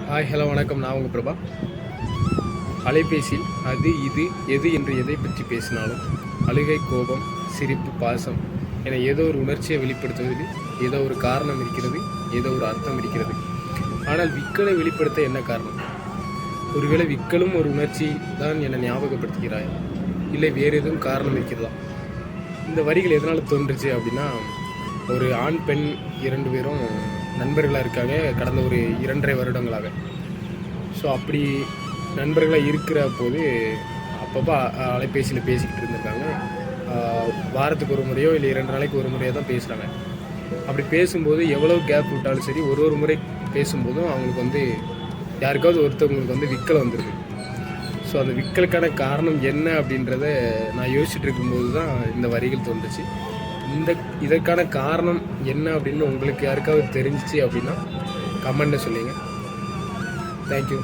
Hi hello வணக்கம். நான் உங்கள் பிரபா. அலைபேசியில் அது இது எது என்று எதை பற்றி பேசினாலும் அழுகை, கோபம், சிரிப்பு, பாசம் என ஏதோ ஒரு உணர்ச்சியை வெளிப்படுத்துவதில் ஏதோ ஒரு காரணம் இருக்கிறது, ஏதோ ஒரு அர்த்தம் இருக்கிறது. ஆனால் விக்கலை வெளிப்படுத்த என்ன காரணம்? ஒருவேளை விக்கலும் ஒரு உணர்ச்சி தான் என ஞாபகப்படுத்துகிறாய், இல்லை வேறு எதுவும் காரணம் இருக்கிறதா? இந்த வரிகள் எதனால் தோன்றுச்சு அப்படின்னா, ஒரு ஆண் பெண் 2 பேரும் நண்பர்களாக இருக்காங்க கடந்த ஒரு 2.5 வருடங்களாக. ஸோ அப்படி நண்பர்களாக இருக்கிற போது அப்பப்போ அலைபேசியில் பேசிக்கிட்டு இருந்திருக்காங்க. வாரத்துக்கு ஒரு முறையோ இல்லை 2 நாளைக்கு ஒரு முறையோ தான் பேசுகிறாங்க. அப்படி பேசும்போது எவ்வளோ கேப் விட்டாலும் சரி, ஒரு முறை பேசும்போதும் அவங்களுக்கு யாருக்காவது ஒருத்தவங்களுக்கு விக்கல் வந்துடுது. ஸோ அந்த விக்கலுக்கான காரணம் என்ன அப்படின்றத நான் யோசிச்சுட்டு இருக்கும்போது தான் இந்த வரிகள் தோன்றுச்சு. இதற்கான காரணம் என்ன அப்படின்னு உங்களுக்கு யாருக்காவது தெரிஞ்சிச்சு அப்படின்னா கமெண்ட்டில் சொல்லுங்கள். தேங்க்யூ.